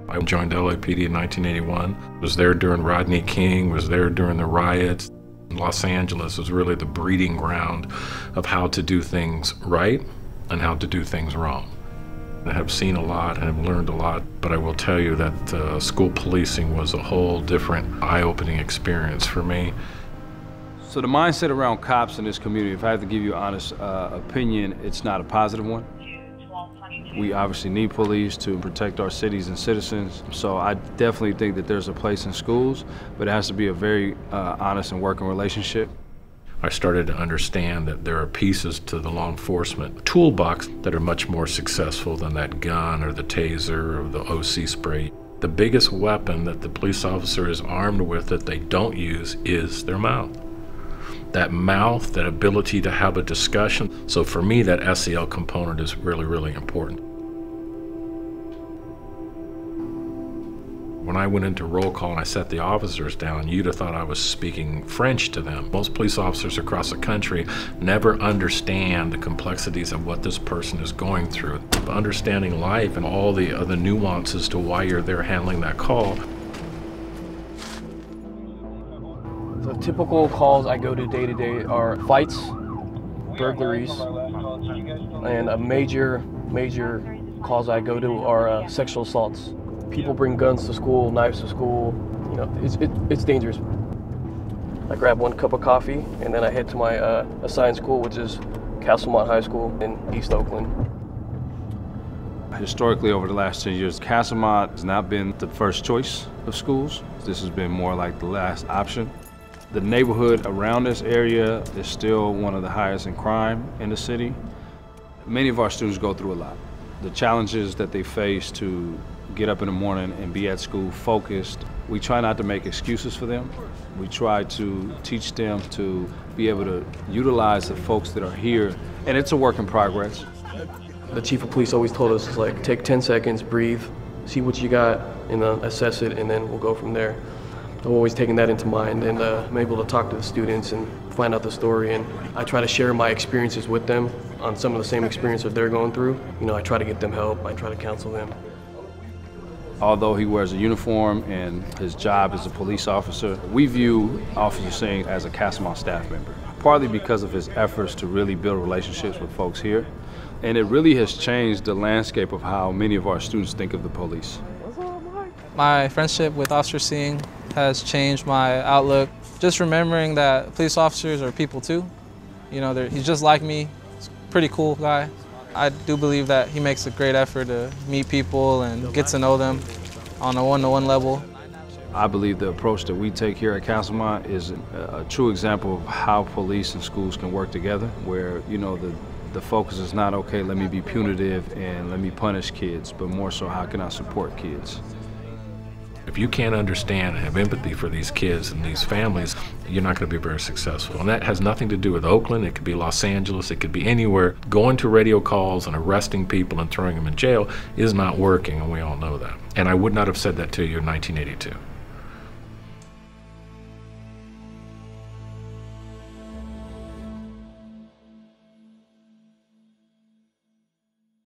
I joined LAPD in 1981, was there during Rodney King, was there during the riots. Los Angeles was really the breeding ground of how to do things right and how to do things wrong. I have seen a lot and have learned a lot, but I will tell you that school policing was a whole different eye-opening experience for me. So the mindset around cops in this community, if I have to give you an honest opinion, it's not a positive one. We obviously need police to protect our cities and citizens, so I definitely think that there's a place in schools, but it has to be a very honest and working relationship. I started to understand that there are pieces to the law enforcement toolbox that are much more successful than that gun or the taser or the OC spray. The biggest weapon that the police officer is armed with that they don't use is their mouth. That mouth, that ability to have a discussion. So for me, that SEL component is really, really important. When I went into roll call and I set the officers down, you'd have thought I was speaking French to them. Most police officers across the country never understand the complexities of what this person is going through. Understanding life and all the other nuances to why you're there handling that call. The typical calls I go to day to day are fights, burglaries, and a major calls I go to are sexual assaults. People bring guns to school, knives to school. You know, it's dangerous. I grab 1 cup of coffee and then I head to my assigned school, which is Castlemont High School in East Oakland. Historically, over the last 10 years, Castlemont has not been the first choice of schools. This has been more like the last option. The neighborhood around this area is still one of the highest in crime in the city. Many of our students go through a lot. The challenges that they face to get up in the morning and be at school focused, we try not to make excuses for them. We try to teach them to be able to utilize the folks that are here, and it's a work in progress. The chief of police always told us, like, take 10 seconds, breathe, see what you got, and assess it, and then we'll go from there. I've always taken that into mind, and I'm able to talk to the students and find out the story, and I try to share my experiences with them on some of the same experiences they're going through. You know, I try to get them help, I try to counsel them. Although he wears a uniform and his job is a police officer, we view Officer Singh as a Castlemont staff member, partly because of his efforts to really build relationships with folks here. And it really has changed the landscape of how many of our students think of the police. My friendship with Officer Singh has changed my outlook. Just remembering that police officers are people too. You know, he's just like me. He's a pretty cool guy. I do believe that he makes a great effort to meet people and get to know them on a one-to-one level. I believe the approach that we take here at Castlemont is a true example of how police and schools can work together, where, you know, the focus is not, okay, let me be punitive and let me punish kids, but more so, how can I support kids? If you can't understand and have empathy for these kids and these families, you're not going to be very successful. And that has nothing to do with Oakland. It could be Los Angeles. It could be anywhere. Going to radio calls and arresting people and throwing them in jail is not working, and we all know that. And I would not have said that to you in 1982.